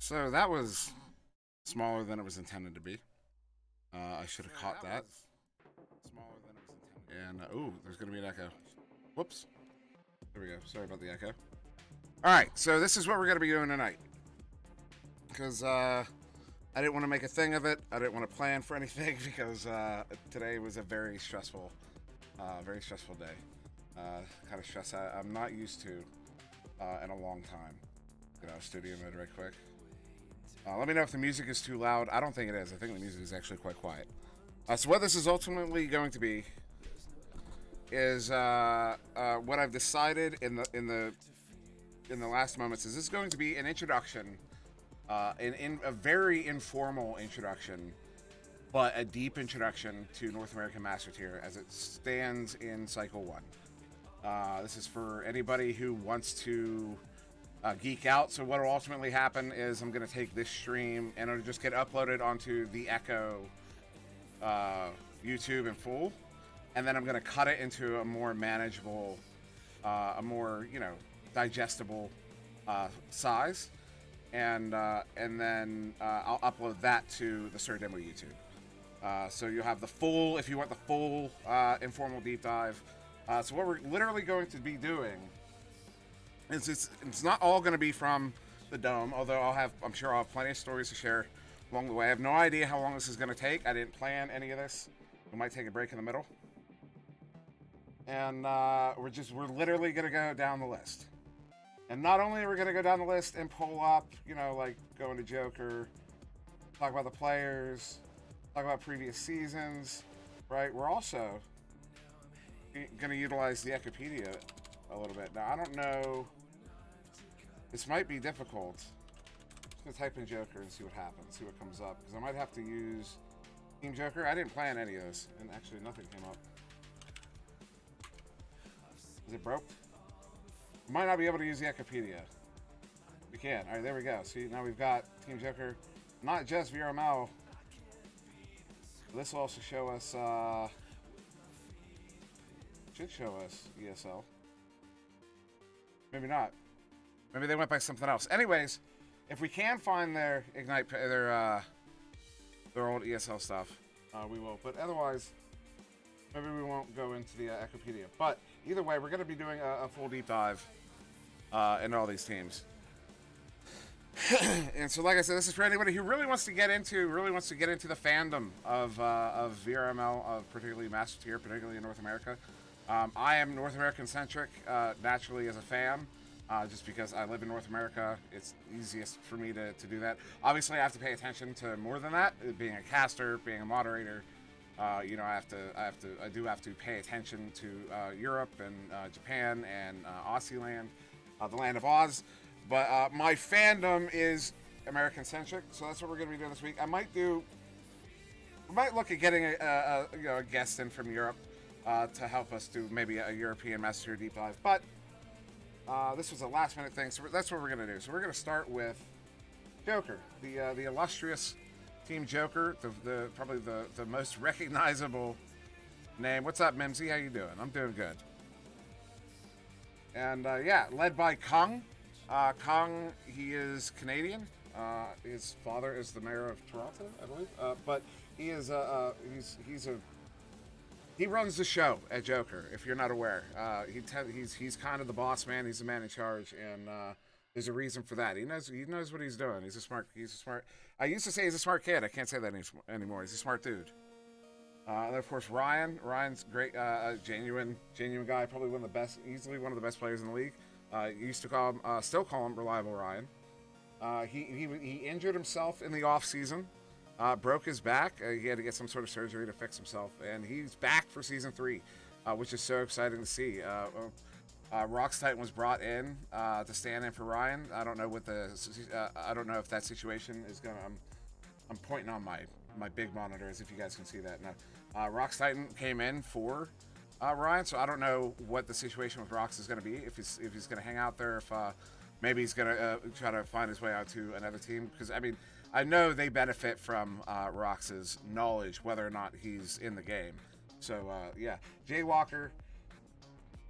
So that was smaller than it was intended to be. I should have caught that. Smaller than it was intended. And ooh, there's gonna be an echo. Whoops. There we go. Sorry about the echo. All right, so this is what we're gonna be doing tonight. Because I didn't want to make a thing of it. I didn't want to plan for anything because today was a very stressful day. Kind of stress I'm not used to in a long time. Get out of studio mode right quick. Let me know if the music is too loud. I don't think it is. I think the music is actually quite quiet. So what this is ultimately going to be is what I've decided in the last moments is this is going to be an introduction, in a very informal introduction, but a deep introduction to North American Master Tier as it stands in Cycle 1. This is for anybody who wants to geek out. So what will ultimately happen is I'm going to take this stream and it'll just get uploaded onto the Echo YouTube in full, and then I'm going to cut it into a more manageable, a more digestible size, and then I'll upload that to the Sir Demo YouTube. So you'll have the full, if you want the full informal deep dive. So what we're literally going to be doing is it's not all going to be from the Dome, although I'm sure I'll have plenty of stories to share along the way. I have no idea how long this is going to take. I didn't plan any of this. We might take a break in the middle. And we're literally going to go down the list. And not only are we going to go down the list and pull up, like go into Joker, talk about the players, talk about previous seasons, right? We're also going to utilize the Wikipedia a little bit. Now, I don't know. This might be difficult. I'm just going to type in Joker and see what happens, see what comes up. Because I might have to use Team Joker. I didn't plan any of this. And actually, nothing came up. Is it broke? You might not be able to use the Wikipedia. We can. All right, there we go. See, now we've got Team Joker. Not just VRML. This will also show us, should show us ESL. Maybe not. Maybe they went by something else. Anyways, if we can find their Ignite, their old ESL stuff, we will. But otherwise, maybe we won't go into the Wikipedia. But either way, we're going to be doing a full deep dive into all these teams. And so, like I said, this is for anybody who really wants to get into the fandom of VRML, particularly Master Tier, particularly in North America. I am North American centric, naturally as a fan, just because I live in North America. It's easiest for me to do that. Obviously, I have to pay attention to more than that. Being a caster, being a moderator, I do have to pay attention to Europe and Japan and Aussie land, the land of Oz. But my fandom is American centric, so that's what we're going to be doing this week. I might look at getting a guest in from Europe to help us do maybe a European Master deep dive. But this was a last minute thing, so that's what we're going to do. So we're going to start with Joker, the illustrious Team Joker, the probably the most recognizable name. What's up, Mimsy? How you doing? I'm doing good. And led by Kung. Kung, he is Canadian. His father is the mayor of Toronto, I believe. But he is he runs the show at Joker. If you're not aware, he's kind of the boss man. He's the man in charge, and there's a reason for that. He knows what he's doing. He's a smart. I used to say he's a smart kid. I can't say that anymore. He's a smart dude. And of course, Ryan. Ryan's great, genuine guy. Probably easily one of the best players in the league. Used to call him, still call him Reliable Ryan. He injured himself in the off season, broke his back. He had to get some sort of surgery to fix himself, and he's back for season 3, which is so exciting to see. Rox Titan was brought in to stand in for Ryan. I don't know I don't know if that situation is gonna. I'm pointing on my big monitors if you guys can see that now. Rox Titan came in for Ryan, so I don't know what the situation with Rox is going to be. If he's going to hang out there, if maybe he's going to try to find his way out to another team. Because I know they benefit from Rox's knowledge, whether or not he's in the game. So Jay Walker,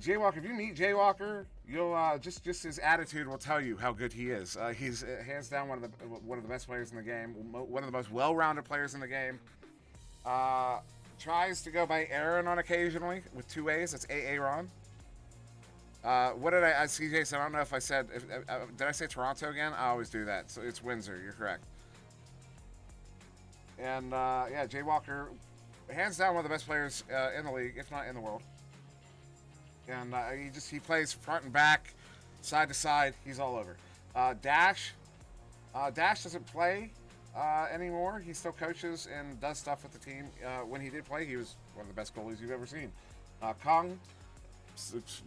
Jaywalker, if you meet Jaywalker, you'll just his attitude will tell you how good he is. He's hands down one of the best players in the game, one of the most well-rounded players in the game. Tries to go by Aaron on occasionally with 2 A's. That's Aaron. What did I see, Jason? I don't know if I said. Did I say Toronto again? I always do that. So it's Windsor. You're correct. And yeah, Jaywalker, hands down one of the best players in the league, if not in the world. And he plays front and back, side to side. He's all over. Dash doesn't play anymore. He still coaches and does stuff with the team. When he did play, he was one of the best goalies you've ever seen. Kong,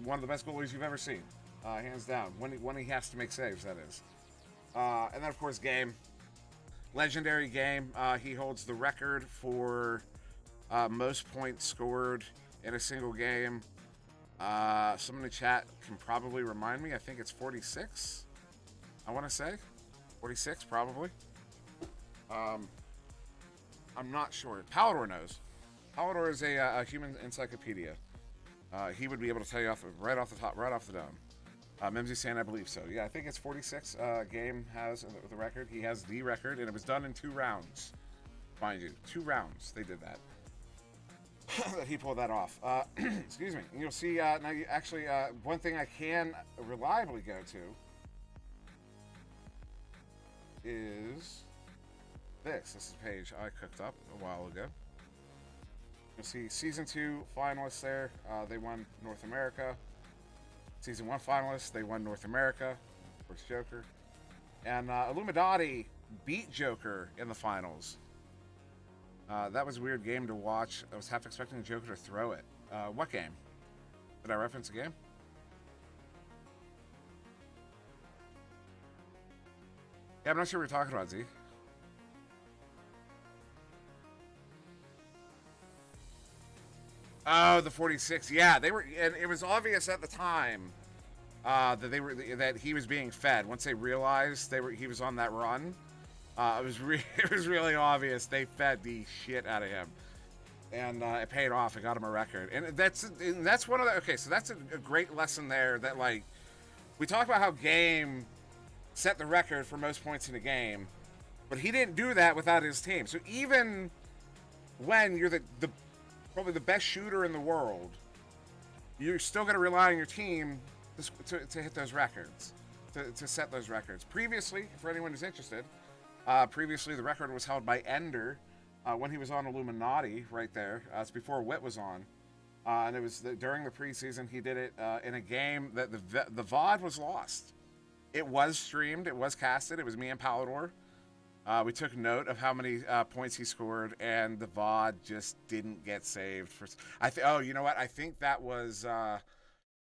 one of the best goalies you've ever seen, hands down. When he has to make saves, that is. And then of course Game, legendary Game. He holds the record for most points scored in a single game. Someone in the chat can probably remind me. I think it's 46. I want to say 46, probably. I'm not sure. Palador knows. Palador is a human encyclopedia. He would be able to tell you right off the dome. Mimsy saying, I believe so. Yeah, I think it's 46. Game has the record. He has the record, and it was done in 2 rounds. Mind you, 2 rounds. They did that. That he pulled that off. Excuse me. And you'll see now. One thing I can reliably go to is this. This is a page I cooked up a while ago. You'll see season 2 finalists there. They won North America. Season 1 finalists. They won North America. Of course, Joker. And Illuminati beat Joker in the finals. That was a weird game to watch. I was half expecting Joker to throw it. What game? Did I reference a game? Yeah, I'm not sure what you're talking about, Z. Oh, the 46. Yeah, they were, and it was obvious at the time that he was being fed. Once they realized he was on that run. It was really obvious. They fed the shit out of him, and it paid off. It got him a record, and that's one of the. Okay, so that's a great lesson there. That, like, we talked about how Game set the record for most points in a game, but he didn't do that without his team. So even when you're the probably the best shooter in the world, you're still going to rely on your team to hit those records, to set those records. Previously, for anyone who's interested. Previously, the record was held by Ender when he was on Illuminati right there. It's before Wit was on. And it was during the preseason. He did it in a game that the VOD was lost. It was streamed. It was casted. It was me and Palador. We took note of how many points he scored, and the VOD just didn't get saved. Oh, you know what? I think that was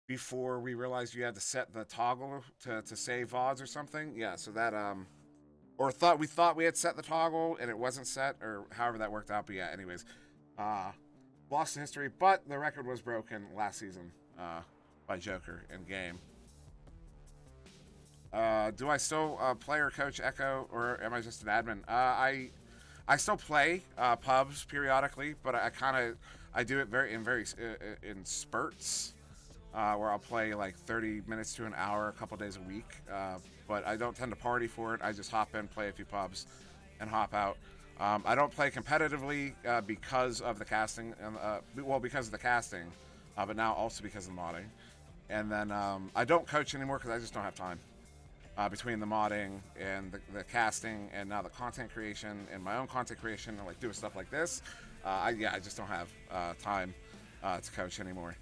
before we realized you had to set the toggle to save VODs or something. Yeah, so that... Or we thought we had set the toggle and it wasn't set, or however that worked out. But yeah, anyways, lost in history. But the record was broken last season by Joker in Game. Do I still play or coach Echo, or am I just an admin? I still play pubs periodically, but I do it in spurts. Where I'll play like 30 minutes to an hour a couple days a week. But I don't tend to party for it. I just hop in, play a few pubs, and hop out. I don't play competitively because of the casting, because of the casting, but now also because of the modding. And then I don't coach anymore because I just don't have time. Between the modding and the casting and now the content creation and my own content creation and like doing stuff like this, I just don't have time to coach anymore.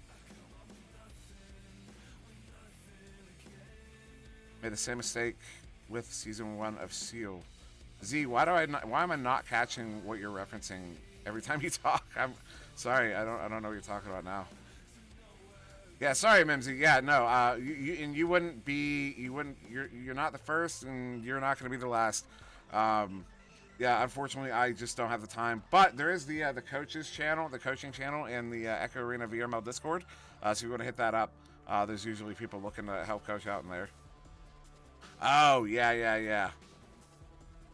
Made the same mistake with season 1 of Seal. Z, why am I not catching what you're referencing every time you talk? I'm sorry, I don't know what you're talking about now. Yeah, sorry, Mimsy. Yeah, no, you're not the first, and you're not going to be the last. Yeah, unfortunately, I just don't have the time. But there is the coaches channel, the coaching channel, and the Echo Arena VRML Discord. So if you want to hit that up, there's usually people looking to help coach out in there. Oh, yeah.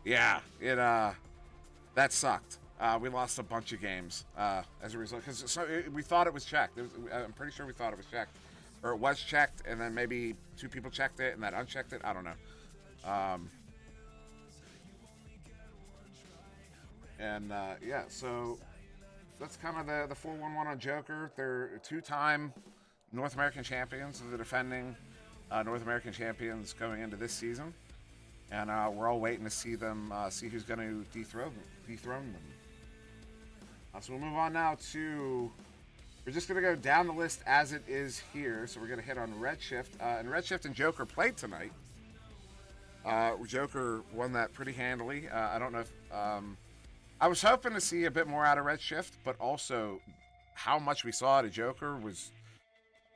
Yeah, that sucked. We lost a bunch of games as a result, because we thought it was checked. I'm pretty sure we thought it was checked. or it was checked, and then maybe 2 people checked it and that unchecked it. I don't know. Yeah, so that's kind of the 411 on Joker. They're 2-time North American champions. They're the defending North American champions going into this season, and we're all waiting to see them see who's going to dethrone them. So we'll move on now to. We're just going to go down the list as it is here. So we're going to hit on Redshift. And Redshift and Joker played tonight. Joker won that pretty handily. I don't know if. I was hoping to see a bit more out of Redshift, but also how much we saw out of Joker was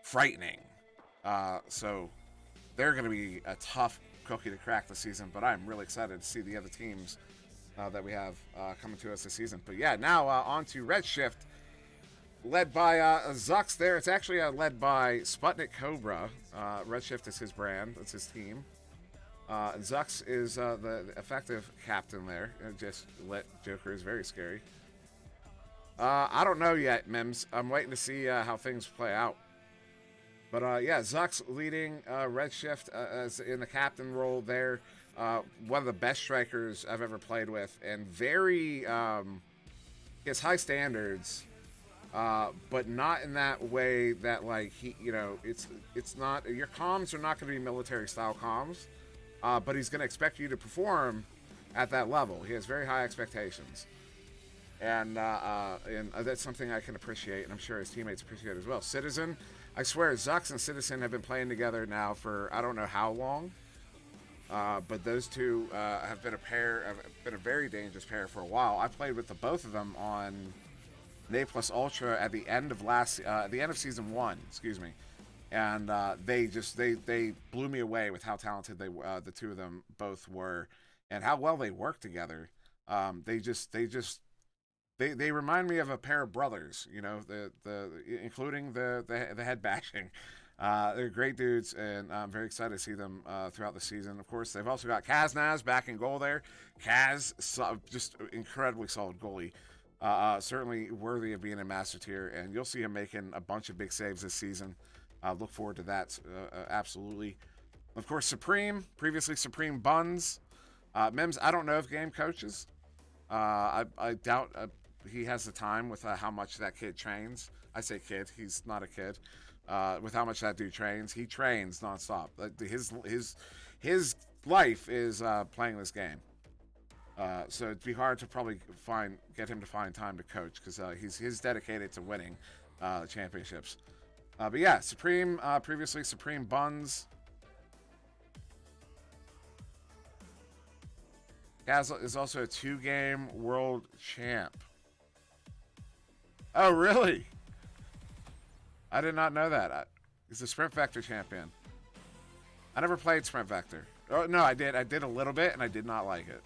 frightening. So they're going to be a tough cookie to crack this season, but I'm really excited to see the other teams that we have coming to us this season. But yeah, now on to Redshift. Led by Zux there. It's actually led by Sputnik Cobra. Redshift is his brand. That's his team. Zux is the effective captain there. Just let Joker is very scary. I don't know yet, Mims. I'm waiting to see how things play out. But yeah, Zux leading Redshift as in the captain role there. One of the best strikers I've ever played with, and very he has high standards. But not in that way that like he, it's not, your comms are not going to be military style comms, but he's going to expect you to perform at that level. He has very high expectations, and that's something I can appreciate, and I'm sure his teammates appreciate as well. Citizen, I swear, Zux and Citizen have been playing together now for I don't know how long, but those two have been a very dangerous pair for a while. I played with the both of them on A Plus Ultra at the end of season 1, excuse me, and they blew me away with how talented the two of them both were, and how well they work together. They remind me of a pair of brothers, including the head bashing. They're great dudes, and I'm very excited to see them throughout the season. Of course, they've also got Kaznaz back in goal there. Kaz, just incredibly solid goalie. Certainly worthy of being in Master Tier, and you'll see him making a bunch of big saves this season. Look forward to that, absolutely. Of course, Supreme, previously Supreme Buns. Mims, I don't know if game coaches. I doubt he has the time with how much that kid trains. I say kid, he's not a kid. With how much that dude trains, he trains nonstop. His life is playing this game. So it'd be hard to probably get him to find time to coach, because he's dedicated to winning championships. But yeah, Supreme, previously Supreme Buns. Kaz is also a 2-game world champ. Oh, really? I did not know that. He's a Sprint Vector champion. I never played Sprint Vector. Oh, no, I did. I did a little bit, and I did not like it.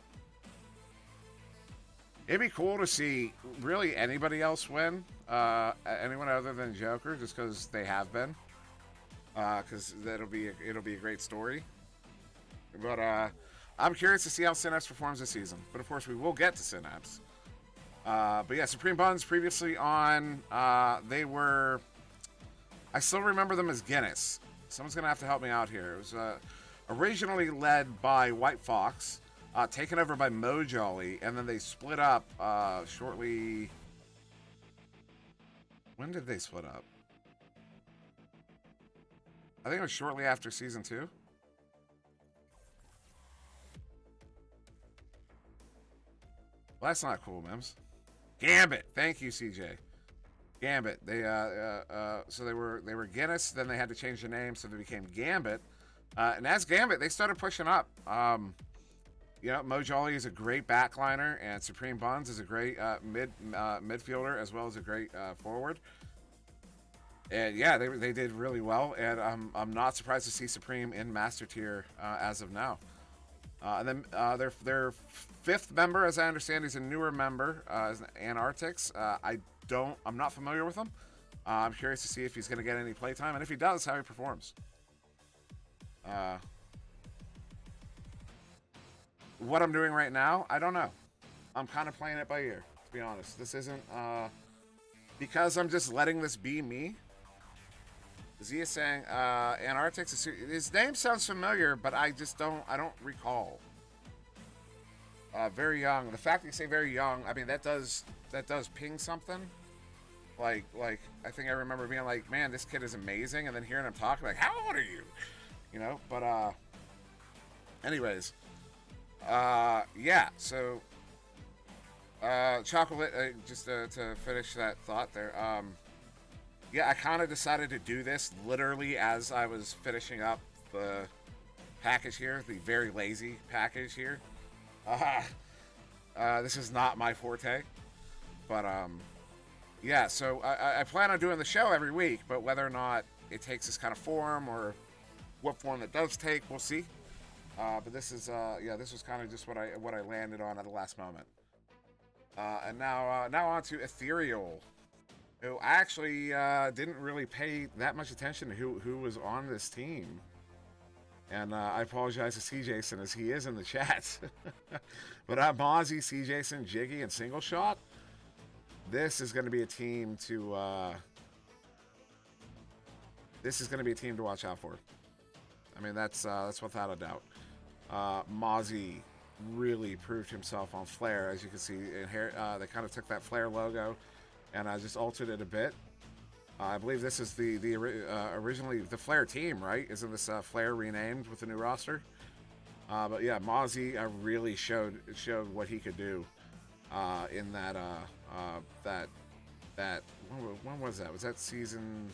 It'd be cool to see really anybody else win, anyone other than Joker, just because they have been. Because it'll be a great story. But I'm curious to see how Synapse performs this season. But of course, we will get to Synapse. But yeah, Supreme Buns previously on, they were. I still remember them as Guinness. Someone's gonna have to help me out here. It was originally led by White Fox. Taken over by Mojolly, and then they split up shortly. When did they split up? I think it was shortly after season 2. Well, that's not cool, Mims. Gambit, thank you, CJ. Gambit. They so they were Guinness. Then they had to change the name, so they became Gambit. And as Gambit, they started pushing up. Mojolly is a great backliner, and Supreme Buns is a great midfielder, as well as a great forward. And yeah, they did really well, and I'm not surprised to see Supreme in Master Tier as of now. And then their 5th member, as I understand, is a newer member, is Antarctics. I'm not familiar with him. I'm curious to see if he's going to get any playtime, and if he does, how he performs. What I'm doing right now, I don't know. I'm kind of playing it by ear, to be honest. This isn't, because I'm just letting this be me. Zia saying, Antarctic's. His name sounds familiar, but I just don't. I don't recall. Very young. The fact that you say very young, I mean, that does ping something. Like I think I remember being like, man, this kid is amazing, and then hearing him talk, like, how old are you? You know. But anyways, yeah. So, chocolate. Just to finish that thought there. Yeah, I kind of decided to do this literally as I was finishing up the package here, the very lazy package here. This is not my forte, but yeah. So I plan on doing the show every week, but whether or not it takes this kind of form or what form it does take, we'll see. But this is yeah, this was kind of just what I landed on at the last moment. And now on to Ethereal, who I actually didn't really pay that much attention to who was on this team. And I apologize to C. Jason as he is in the chat. But Mozzie, C. Jason, Jiggy, and Single Shot. This is going to be a team to watch out for. I mean, that's without a doubt. Mozzie really proved himself on Flare, as you can see. They kind of took that Flare logo and I just altered it a bit. I believe this is the originally the Flare team, right? Isn't this Flare renamed with the new roster? But yeah, Mozzie really showed what he could do in that when was that? Was that season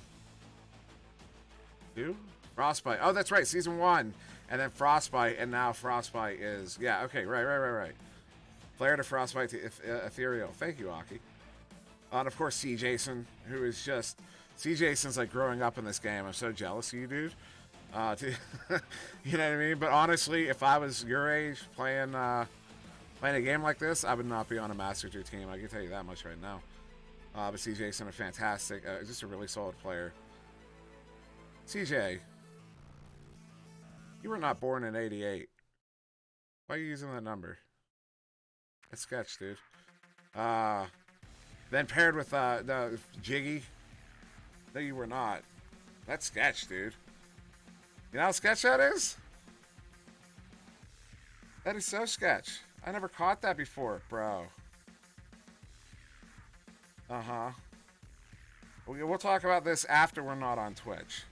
2? Frostbite. Oh, that's right, season 1, and then Frostbite, and now Frostbite is okay, right. Flare to Frostbite to Ethereal. Thank you, Aki. And of course, C. Jason, who is just C. Jason's like growing up in this game. I'm so jealous of you, dude. You know what I mean? But honestly, if I was your age playing a game like this, I would not be on a Master Tier team. I can tell you that much right now. But C. Jason, a fantastic, just a really solid player. CJ, you were not born in '88. Why are you using that number? It's sketch, dude. Then paired with the Jiggy. No, you were not. That's sketch, dude. You know how sketch that is? That is so sketch. I never caught that before, bro. Uh-huh. We'll talk about this after we're not on Twitch.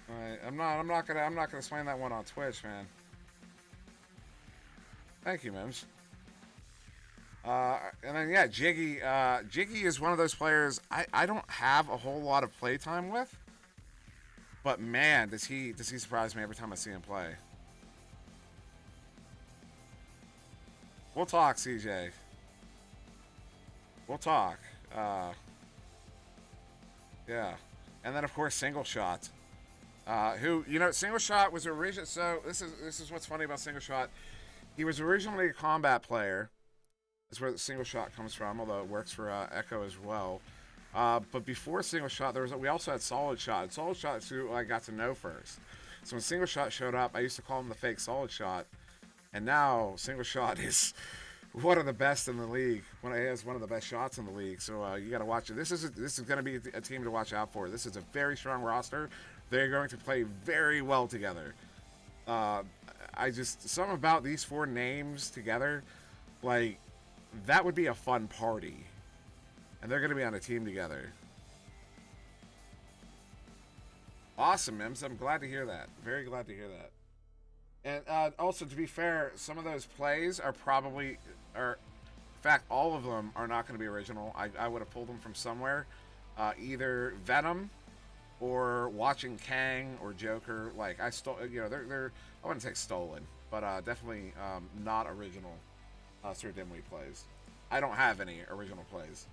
Alright, I'm not gonna explain that one on Twitch, man. Thank you, Mims. And then yeah, Jiggy. Jiggy is one of those players I don't have a whole lot of playtime with. But man, does he surprise me every time I see him play. We'll talk, CJ. We'll talk. Yeah. And then of course Single Shot. Who, you know, Single Shot was original. So this is what's funny about Single Shot. He was originally a combat player. That's where the Single Shot comes from, although it works for Echo as well. But before Single Shot, we also had Solid Shot. And Solid Shot is who I got to know first. So when Single Shot showed up, I used to call him the fake Solid Shot. And now Single Shot is one of the best in the league. He has one of the best shots in the league. So you got to watch it. This is going to be a team to watch out for. This is a very strong roster. They're going to play very well together. Something about these 4 names together, like, that would be a fun party. And they're going to be on a team together. Awesome, Mims. I'm glad to hear that. Very glad to hear that. And also, to be fair, some of those plays are probably, in fact, all of them are not going to be original. I would have pulled them from somewhere. Either Venom or watching Kang or Joker. Like, I stole, you know, they're I wouldn't say stolen, but definitely not original Sir Dimwee plays. I don't have any original plays.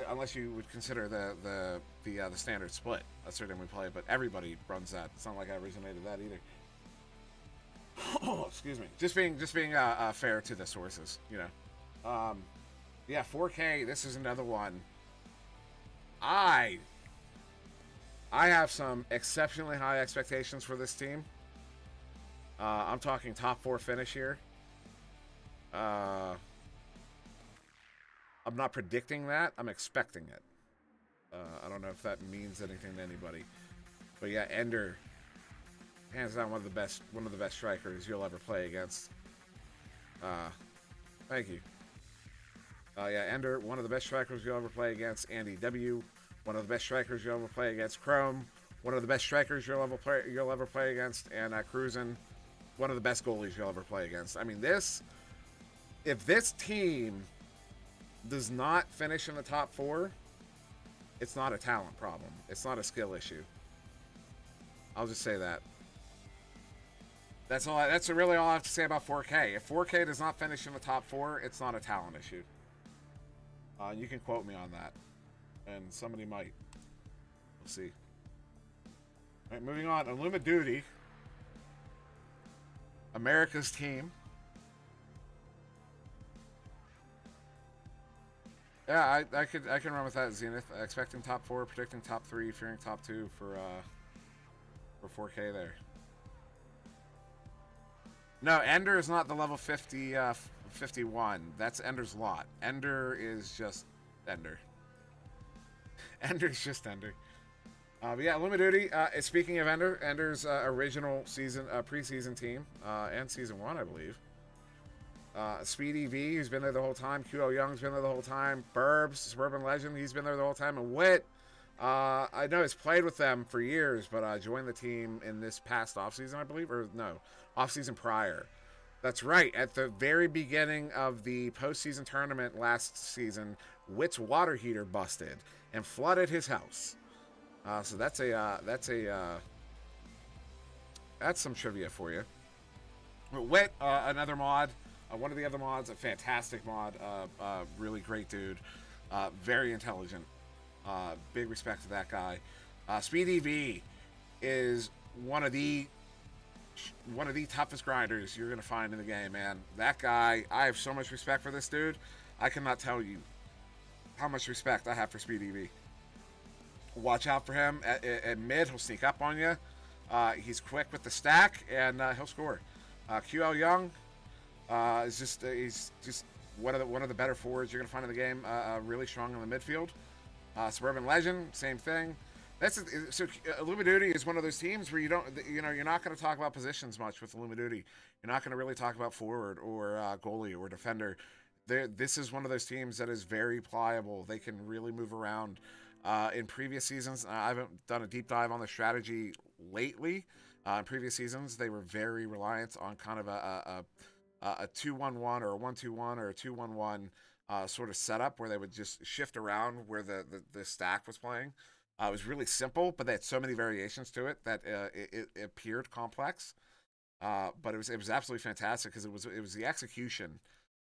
Unless you would consider the standard split. That's Sir Dimwee play, but everybody runs that. It's not like I originated that either. Oh, excuse me. Just being fair to the sources, you know. Yeah, 4K. This is another one. I have some exceptionally high expectations for this team. I'm talking top 4 finish here. I'm not predicting that. I'm expecting it. I don't know if that means anything to anybody, but yeah, Ender, hands down one of the best strikers you'll ever play against. Thank you. Yeah, Ender, one of the best strikers you'll ever play against. Andy W, one of the best strikers you'll ever play against. Chrome, one of the best strikers you'll ever play against. And Cruisin, one of the best goalies you'll ever play against. I mean, if this team does not finish in the top 4, it's not a talent problem. It's not a skill issue. I'll just say that. That's really all I have to say about 4K. If 4K does not finish in the top 4, it's not a talent issue. You can quote me on that, and somebody might. We'll see. All right, moving on. Illuma Duty, America's team. Yeah, I can run with that, Zenith. Expecting top 4, predicting top 3, fearing top 2 for 4K there. No, Ender is not the level 50, 51. That's Ender's lot. Ender is just Ender. Ender's just Ender. But yeah, Illuma Duty. Speaking of Ender, Ender's original season, preseason team, and season 1, I believe. Speedy V, who's been there the whole time. QL Young's been there the whole time. Burbs, Suburban Legend, he's been there the whole time. And Wit, I know he's played with them for years, but joined the team in this past offseason, I believe. Or no, offseason prior. That's right. At the very beginning of the postseason tournament last season, Wit's water heater busted and flooded his house. So that's some trivia for you. Wit, another mod. One of the other mods, a fantastic mod, really great dude, very intelligent. Big respect to that guy. Speedy V is one of the toughest grinders you're gonna find in the game, man. That guy, I have so much respect for this dude. I cannot tell you how much respect I have for Speedy V. Watch out for him at mid. He'll sneak up on you. He's quick with the stack, and he'll score. QL Young. He's just one of the better forwards you're gonna find in the game. Really strong in the midfield. Suburban Legend, same thing. So Illuma Duty is one of those teams where you're not gonna talk about positions much with Illuma Duty. You're not gonna really talk about forward or goalie or defender. This is one of those teams that is very pliable. They can really move around. In previous seasons, I haven't done a deep dive on the strategy lately. In previous seasons, they were very reliant on kind of a 2-1-1 or a 1-2-1 or a 2-1-1 sort of setup where they would just shift around where the stack was playing. It was really simple, but they had so many variations to it that it appeared complex. But it was absolutely fantastic because it was the execution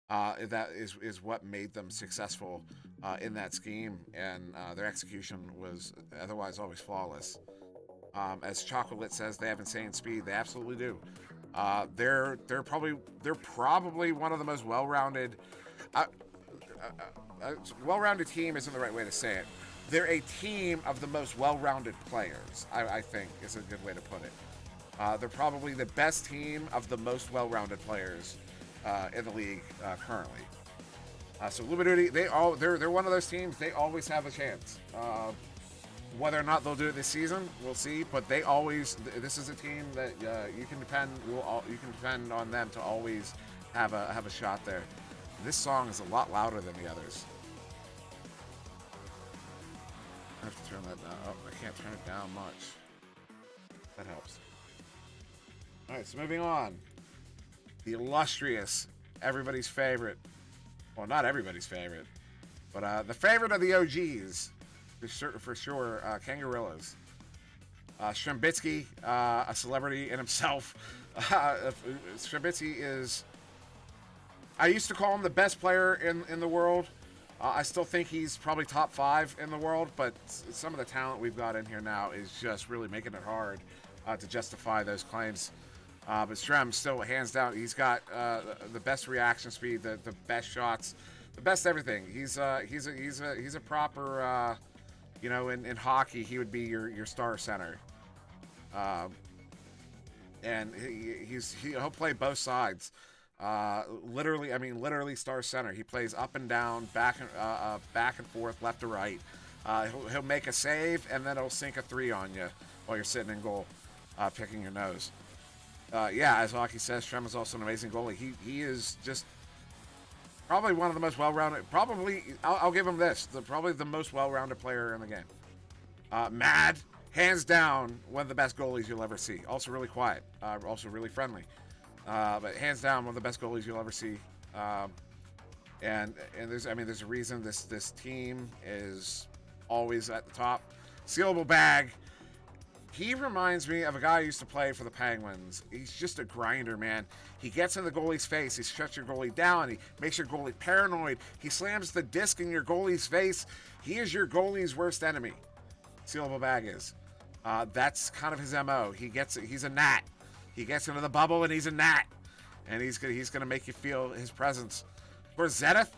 that is what made them successful in that scheme, and their execution was otherwise always flawless. As Chocolate says, they have insane speed. They absolutely do. They're probably one of the most well-rounded. Well-rounded team isn't the right way to say it. They're a team of the most well-rounded players. I think is a good way to put it. They're probably the best team of the most well-rounded players in the league currently. So Illuma Duty, they're one of those teams. They always have a chance. Whether or not they'll do it this season, we'll see. But they always. This is a team that you can depend on them to always have a shot there. This song is a lot louder than the others. I have to turn that down. Oh, I can't turn it down much. That helps. All right, so moving on. The illustrious, everybody's favorite. Well, not everybody's favorite, but the favorite of the OGs, for sure, Kangarillas. Strembitsky, a celebrity in himself. Strembitsky is... I used to call him the best player in the world. I still think he's probably top 5 in the world, but some of the talent we've got in here now is just really making it hard to justify those claims. But Strem still hands down. He's got the best reaction speed, the best shots, the best everything. He's a proper in hockey he would be your star center. And he'll play both sides. Literally star center. He plays up and down, back and forth, left to right. He'll make a save, and then he'll sink a 3 on you while you're sitting in goal, picking your nose. Yeah, as Hockey says, Shrem is also an amazing goalie. He is just probably one of the most well-rounded. Probably, I'll give him this: probably the most well-rounded player in the game. Mad, hands down, one of the best goalies you'll ever see. Also really quiet, also really friendly, but hands down, one of the best goalies you'll ever see. And there's a reason this team is always at the top. Sealable bag. He reminds me of a guy who used to play for the Penguins. He's just a grinder, man. He gets in the goalie's face. He shuts your goalie down. He makes your goalie paranoid. He slams the disc in your goalie's face. He is your goalie's worst enemy. Sealable bag is. That's kind of his MO. He's a gnat. He gets into the bubble and he's a gnat. And he's gonna make you feel his presence. Of course, Zenith.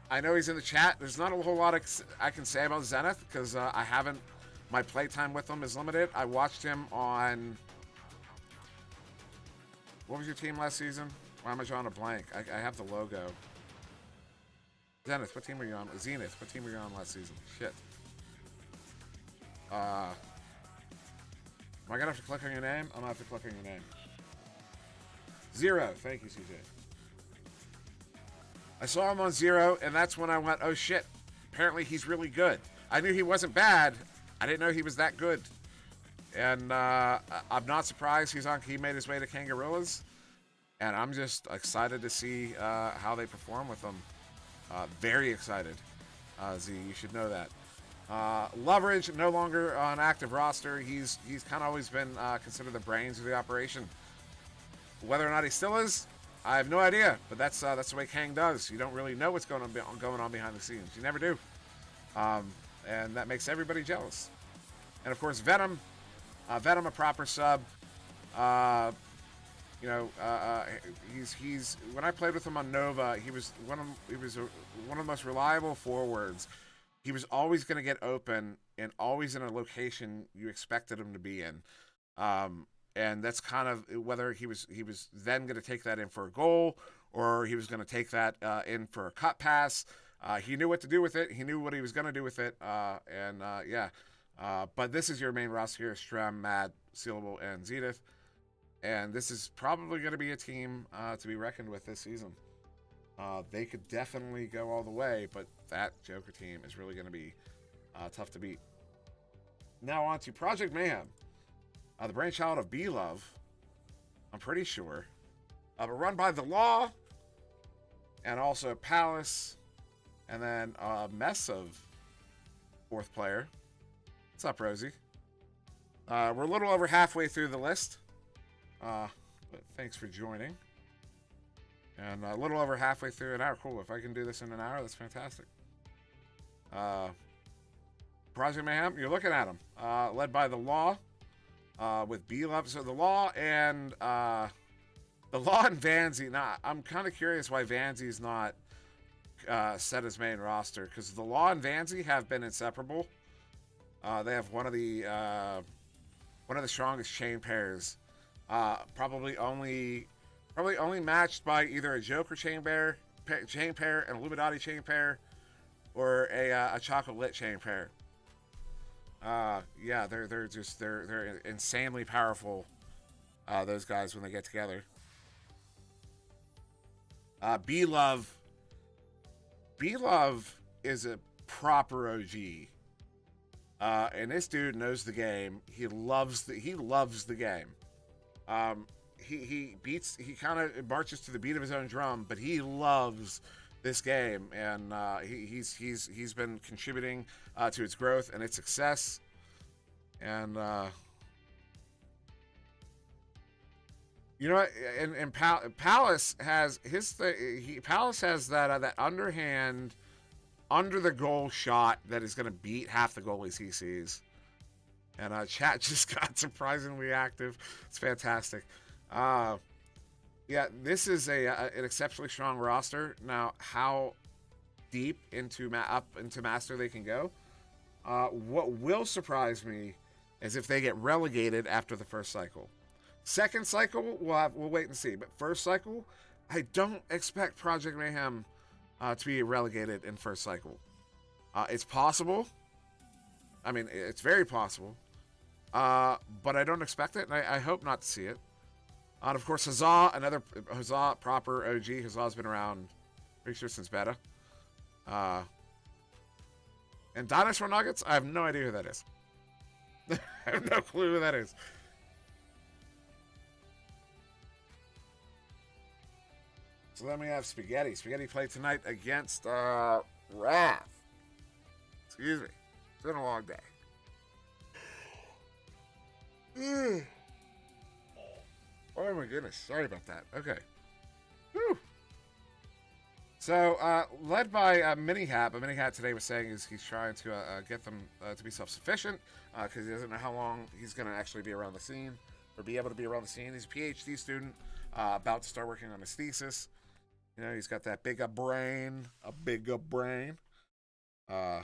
I know he's in the chat. There's not a whole lot I can say about Zenith because I haven't. My playtime with him is limited. I watched him on. What was your team last season? Why am I drawing a blank? I have the logo. Zenith, what team were you on? Zenith, what team were you on last season? Shit. Am I gonna have to click on your name? I'm gonna have to click on your name. 0. Thank you, CJ. I saw him on 0, and that's when I went, oh shit. Apparently he's really good. I knew he wasn't bad. I didn't know he was that good. And I'm not surprised he made his way to Kangaroos. And I'm just excited to see how they perform with him. Very excited. Z, you should know that. Leverage, no longer on active roster. He's kind of always been considered the brains of the operation. Whether or not he still is, I have no idea. But that's the way Kang does. You don't really know what's going on behind the scenes. You never do. And that makes everybody jealous. And of course, Venom, a proper sub. He's when I played with him on Nova, he was one of the most reliable forwards. He was always going to get open and always in a location you expected him to be in. And that's kind of whether he was then going to take that in for a goal or he was going to take that in for a cut pass. He knew what to do with it. He knew what he was going to do with it. But this is your main roster here: Strem, Mad, Sealable, and Zenith. And this is probably going to be a team to be reckoned with this season. They could definitely go all the way, but that Joker team is really going to be tough to beat. Now on to Project Mayhem, the brainchild of B-Love, I'm pretty sure. But run by The Law, and also Palace, and then a mess of 4th player. What's up, Rosie? We're a little over halfway through the list. But thanks for joining. And a little over halfway through an hour. Cool. If I can do this in an hour, that's fantastic. Project Mayhem, you're looking at them. Led by The Law, with B-Love. So The Law and Vanzy. Now, I'm kind of curious why Vanzy's not set as main roster, because The Law and Vanzy have been inseparable. They have one of the strongest chain pairs. Probably only matched by either a Joker chain pair, an Illuminati chain pair, or a Chocolate Lit chain pair. Yeah, they're insanely powerful. Those guys when they get together. B-Love is a proper OG. And this dude knows the game. He loves the game. He kind of marches to the beat of his own drum, but he loves this game, and he's been contributing to its growth and its success. And you know what? And Palace has Palace has that underhand, under the goal shot that is going to beat half the goalies he sees. And chat just got surprisingly active. It's fantastic. Yeah, this is an exceptionally strong roster. Now, how deep into Master they can go? What will surprise me is if they get relegated after the first cycle. Second cycle, we'll wait and see. But first cycle, I don't expect Project Mayhem to be relegated in first cycle. It's possible. I mean, it's very possible. But I don't expect it, and I hope not to see it. And of course, Huzzah, another Huzzah, proper OG. Huzzah's been around, pretty sure, since beta. And Dinosaur Nuggets, I have no idea who that is. I have no clue who that is. So then we have Spaghetti. Spaghetti played tonight against Wrath. Excuse me. It's been a long day. Oh my goodness. Sorry about that. Okay. Whew. So, led by Mini Hat, but Mini Hat today was saying he's trying to get them to be self-sufficient because he doesn't know how long he's going to actually be around the scene or be able to be around the scene. He's a PhD student about to start working on his thesis. You know, he's got that bigger brain, a bigger brain. I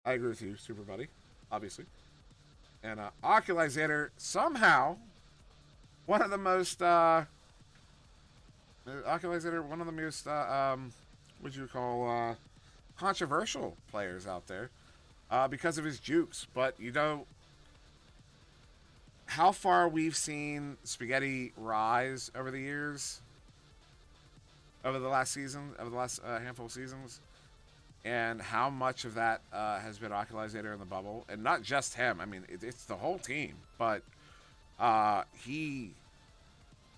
agree with you, Super Buddy, obviously. And Oculizator, somehow, one of the most, Oculizator, one of the most, what you call, controversial players out there because of his jukes. But, you know, how far we've seen Spaghetti rise over the years, over the last season, over the last handful of seasons, and how much of that has been Oculizator in the bubble, and not just him. I mean, it's the whole team, but he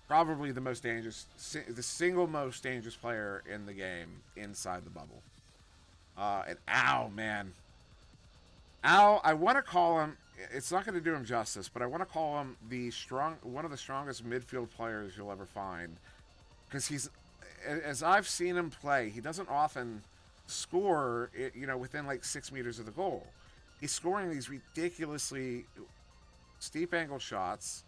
probably the most dangerous, the single most dangerous player in the game inside the bubble. And Al, man, Al, I want to call him. It's not going to do him justice, but I want to call him one of the strongest midfield players you'll ever find, because he's, as I've seen him play, he doesn't often score, you know, within like 6 meters of the goal. He's scoring these ridiculously steep angle shots.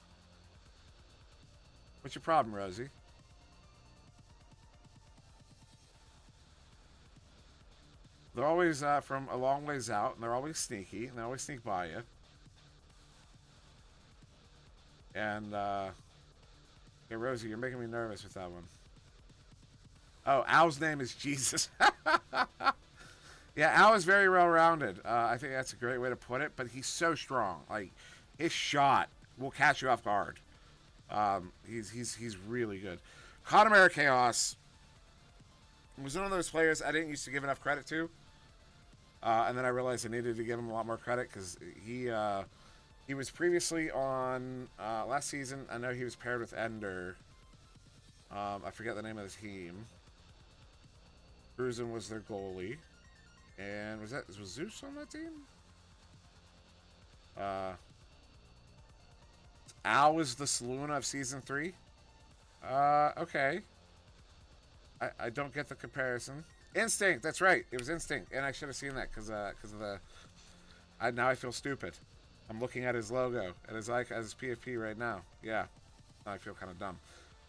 What's your problem, Rosie? They're always from a long ways out, and they're always sneaky, and they always sneak by you. And, hey, Rosie, you're making me nervous with that one. Oh, Al's name is Jesus. Yeah, Al is very well-rounded. I think that's a great way to put it, but he's so strong. Like, his shot will catch you off guard. He's really good. Connemara Chaos was one of those players I didn't used to give enough credit to. And then I realized I needed to give him a lot more credit because he was previously on last season. I know he was paired with Ender. I forget the name of the team. Cruzen was their goalie. And was Zeus on that team? Al was the Saluna of Season 3. Okay. I don't get the comparison. Instinct, that's right. It was Instinct. And I should have seen that because of the... now I feel stupid. I'm looking at his logo, at his PFP right now. Yeah. Now I feel kind of dumb.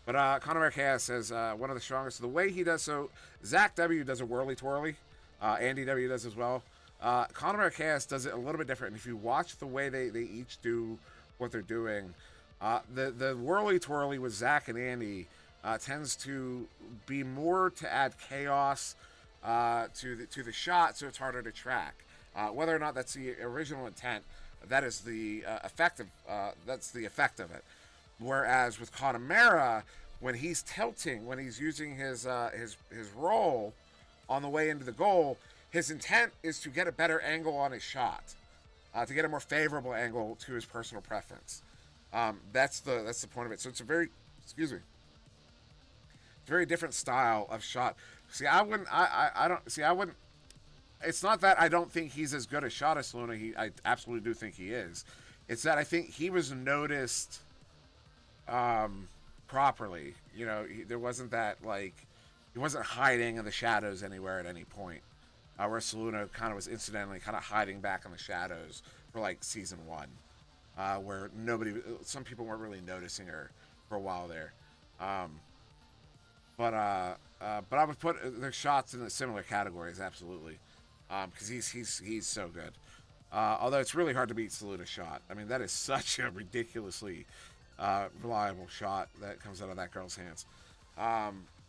But Conor Chaos says one of the strongest. The way he does, so Zach W does a whirly-twirly. Andy W does as well. Conor Chaos does it a little bit different. And if you watch the way they each do what they're doing, the whirly-twirly with Zach and Andy tends to be more to add chaos to the shot, so it's harder to track. Whether or not that's the original intent, that is the effect of of it. Whereas with Connemara, when he's tilting, when he's using his roll on the way into the goal, his intent is to get a better angle on his shot, to get a more favorable angle to his personal preference. That's the point of it. So it's a very, very different style of shot. See, I wouldn't. It's not that I don't think he's as good a shot as Luna. I absolutely do think he is. It's that I think he was noticed properly. You know, there wasn't that, like, he wasn't hiding in the shadows anywhere at any point. Where Saluna kind of was incidentally kind of hiding back in the shadows for like season 1, where some people weren't really noticing her for a while there. But I would put their shots in the similar categories, absolutely, because he's so good. Although it's really hard to beat Saluda's shot. I mean, that is such a ridiculously reliable shot that comes out of that girl's hands.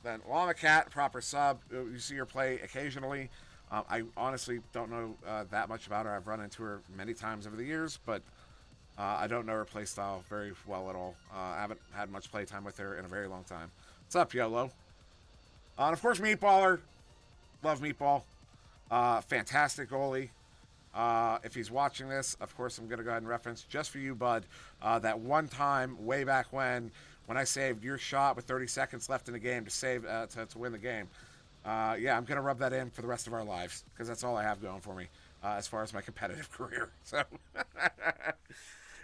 Then Llama Cat, proper sub. You see her play occasionally. I honestly don't know that much about her. I've run into her many times over the years, but I don't know her play style very well at all. I haven't had much play time with her in a very long time. What's up, YOLO? And of course, Meatballer. Love Meatball. Fantastic goalie. If he's watching this, of course, I'm going to go ahead and reference just for you, bud. That one time way back when I saved your shot with 30 seconds left in the game to save to win the game. Yeah, I'm going to rub that in for the rest of our lives because that's all I have going for me as far as my competitive career. So,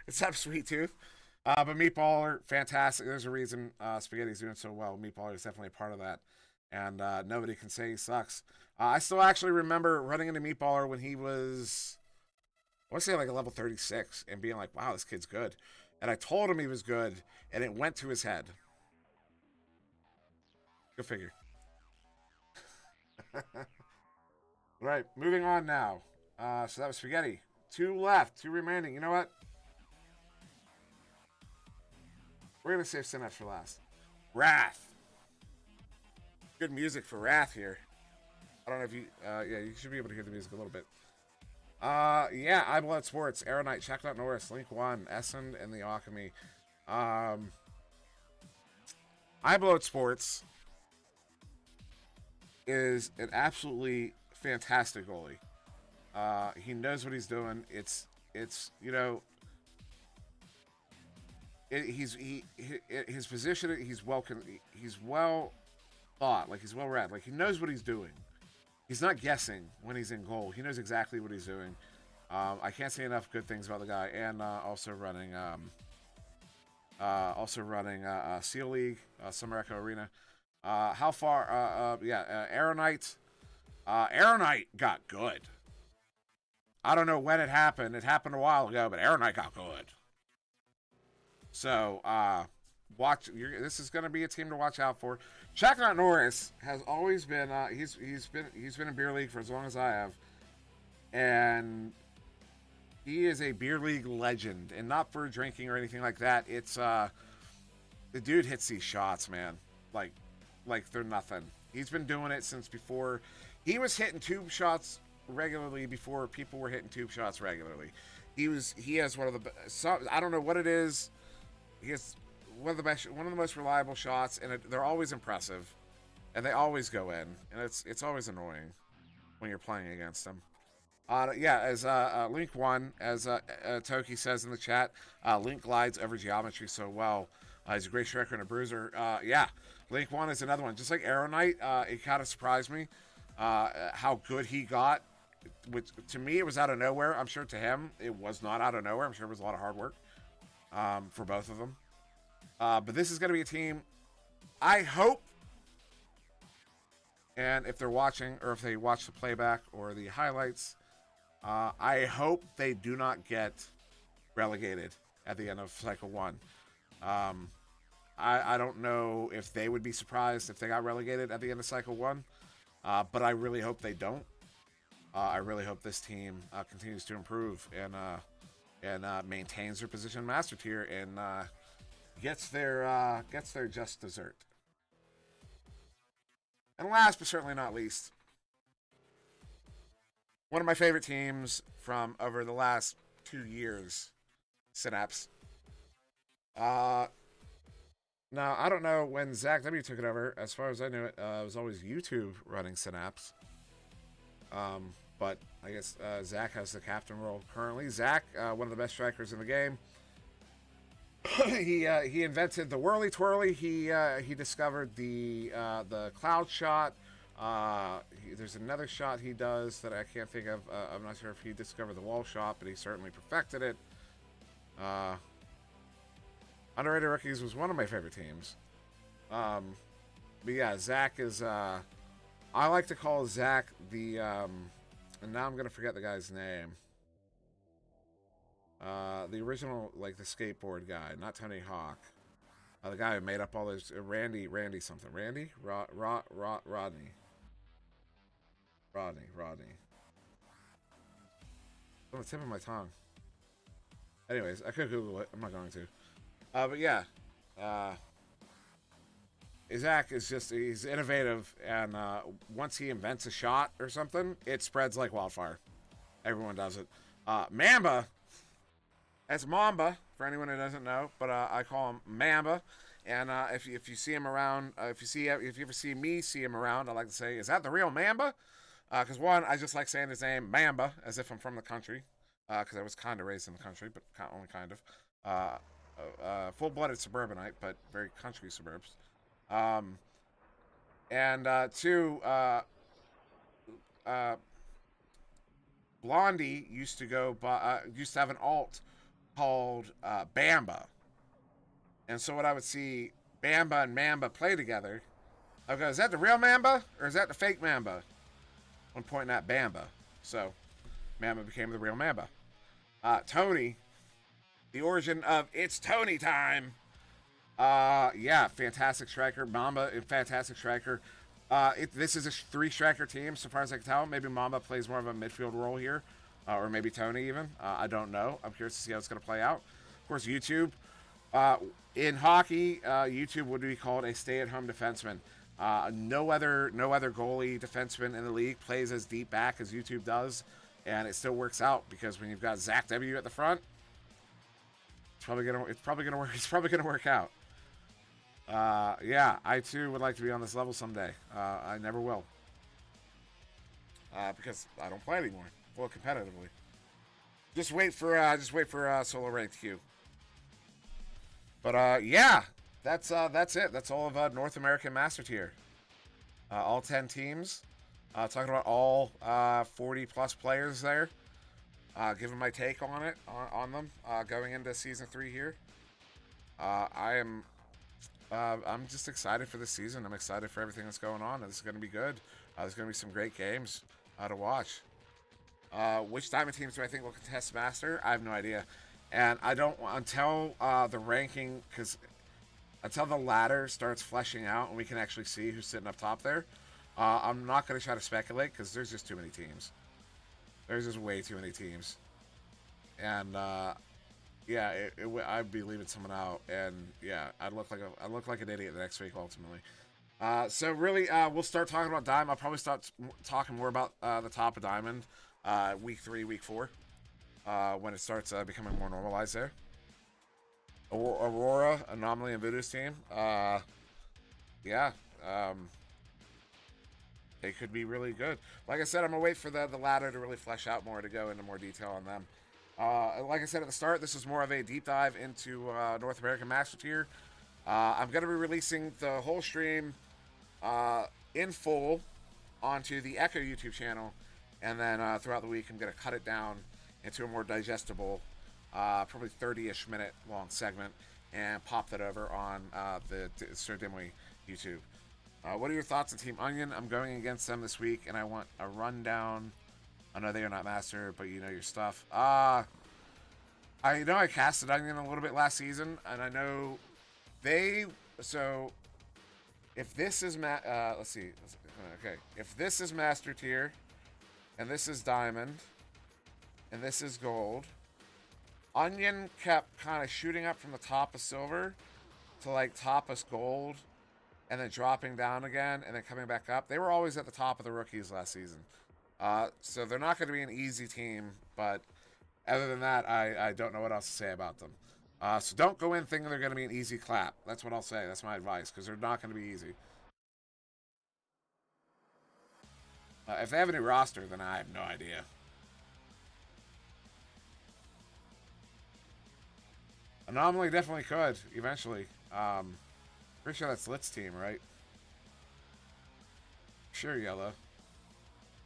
what's up, Sweet Tooth? But Meatballer, fantastic. There's a reason Spaghetti's doing so well. Meatballer is definitely a part of that. And nobody can say he sucks. I still actually remember running into Meatballer when he was, I want to say like a level 36, and being like, wow, this kid's good. And I told him he was good, and it went to his head. Go figure. Right, moving on now. So that was Spaghetti. 2 left, 2 remaining. You know what? We're going to save Synapse for last. Wrath. Good music for Wrath here. I don't know if you, yeah, you should be able to hear the music a little bit. Yeah, I Blood Sports, Aeronite, Checkout Norris, Link 1, Essen, and the Alchemy. I Blood Sports is an absolutely fantastic goalie. He knows what he's doing. It's you know, his position. He's well thought. Like he's well read. Like he knows what he's doing. He's not guessing when he's in goal. He knows exactly what he's doing. I can't say enough good things about the guy, and also running Seal League, Summer Echo Arena. How far? Yeah, Aeronite. Aeronite got good. I don't know when it happened. It happened a while ago, but Aeronite got good. So watch. This is going to be a team to watch out for. Checkout Norris has always been. He's been in beer league for as long as I have, and he is a beer league legend, and not for drinking or anything like that. It's the dude hits these shots, man, like they're nothing. He's been doing it since before he was hitting tube shots regularly. Before people were hitting tube shots regularly, he has one of the. I don't know what it is. He has one of the most reliable shots, and they're always impressive, and they always go in, and it's always annoying when you're playing against them. Yeah, as Link 1, as Toki says in the chat, Link glides over geometry so well. He's a great striker and a bruiser. Yeah, Link 1 is another one. Just like Aeronite, it kind of surprised me how good he got. Which, to me, it was out of nowhere. I'm sure to him, it was not out of nowhere. I'm sure it was a lot of hard work for both of them. But this is going to be a team, I hope, and if they're watching, or if they watch the playback or the highlights, I hope they do not get relegated at the end of Cycle 1. I don't know if they would be surprised if they got relegated at the end of Cycle 1, but I really hope they don't. I really hope this team continues to improve and maintains their position in Master Tier and gets their just dessert. And last but certainly not least, one of my favorite teams from over the last 2 years, Synapse. Now, I don't know when Zach W took it over. As far as I knew it, it was always YouTube running Synapse. But I guess Zach has the captain role currently. Zach, one of the best strikers in the game. He invented the whirly twirly. He discovered the cloud shot. There's another shot he does that I can't think of. I'm not sure if he discovered the wall shot, but he certainly perfected it. Underrated Rookies was one of my favorite teams. But yeah, Zach is. I like to call Zach the. And now I'm gonna forget the guy's name. The original, like the skateboard guy, not Tony Hawk. The guy who made up all those Randy something. Rodney. On the tip of my tongue. Anyways, I could Google it. I'm not going to. But yeah. Zach is he's innovative, and once he invents a shot or something, it spreads like wildfire. Everyone does it. Mamba, that's Mamba for anyone who doesn't know, but I call him Mamba. And if you see him around, if you ever see me see him around, I like to say, is that the real Mamba? Because one, I just like saying his name Mamba as if I'm from the country, because I was kind of raised in the country, but only kind of. Full-blooded suburbanite, but very country suburbs. Um, and two, uh, Blondie used to used to have an alt called Bamba, and so when I would see Bamba and Mamba play together, I would go, "Is that the real Mamba or is that the fake Mamba?" One pointing at Bamba, so Mamba became the real Mamba. Tony, the origin of "It's Tony time." Yeah, fantastic striker. Mamba, fantastic striker. This is a three-striker team, so far as I can tell. Maybe Mamba plays more of a midfield role here, or maybe Tony even. I don't know. I'm curious to see how it's going to play out. Of course, YouTube. In hockey, YouTube would be called a stay-at-home defenseman. No other goalie defenseman in the league plays as deep back as YouTube does, and it still works out because when you've got Zach W at the front, it's probably gonna work out. Yeah, I too would like to be on this level someday. I never will. Because I don't play anymore. Well, competitively. Just wait for solo ranked Q. But yeah, that's it. That's all of North American Master Tier. All 10 teams. Talking about all 40 plus players there. Giving my take on it on them going into season 3 here. I'm just excited for this season. I'm excited for everything that's going on. This is going to be good. There's going to be some great games to watch. Which Diamond teams do I think will contest Master? I have no idea. And I don't, until the ranking, because until the ladder starts fleshing out and we can actually see who's sitting up top there, I'm not going to try to speculate because there's just too many teams. There's just way too many teams. And, yeah, I'd be leaving someone out, and yeah, I'd look like an idiot the next week ultimately. So really, we'll start talking about Diamond. I'll probably start talking more about the top of Diamond, week 3, week 4, when it starts becoming more normalized there. Aurora, Anomaly, and Voodoo's team. Yeah, they could be really good. Like I said, I'm gonna wait for the ladder to really flesh out more to go into more detail on them. Like I said at the start, this is more of a deep dive into North American Master Tier. I'm going to be releasing the whole stream in full onto the Echo YouTube channel, and then throughout the week, I'm going to cut it down into a more digestible, probably 30-ish minute long segment, and pop that over on the Sir Dimwee YouTube. What are your thoughts on Team Onion? I'm going against them this week, and I want a rundown. I know they are not Master, but you know your stuff. I know I casted Onion a little bit last season, and I know they. So, if this is let's see. Okay, if this is Master Tier, and this is Diamond, and this is Gold, Onion kept kind of shooting up from the top of Silver to like top of Gold, and then dropping down again, and then coming back up. They were always at the top of the rookies last season. So they're not going to be an easy team, but other than that, I don't know what else to say about them. So don't go in thinking they're going to be an easy clap. That's what I'll say. That's my advice, because they're not going to be easy. If they have a new roster, then I have no idea. Anomaly definitely could, eventually. Pretty sure that's Lit's team, right? Sure, Yellow.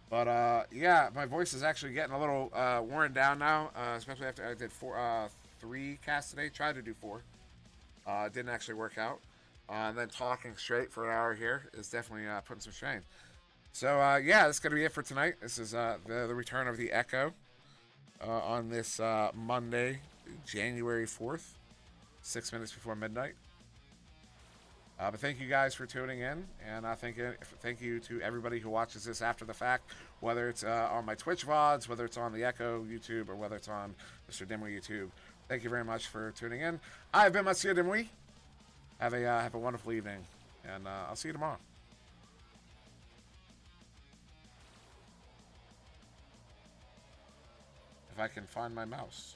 But, yeah, my voice is actually getting a little worn down now, especially after I did 3 casts today. Tried to do 4. Didn't actually work out. And then talking straight for an hour here is definitely putting some strain. So, yeah, that's going to be it for tonight. This is the return of the Echo on this Monday, January 4th, 6 minutes before midnight. But thank you guys for tuning in, and thank you to everybody who watches this after the fact, whether it's on my Twitch VODs, whether it's on the Echo YouTube, or whether it's on Mr. Dimwee YouTube. Thank you very much for tuning in. I've been Monsieur Dimwee. Have a wonderful evening, And I'll see you tomorrow. If I can find my mouse.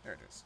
There it is.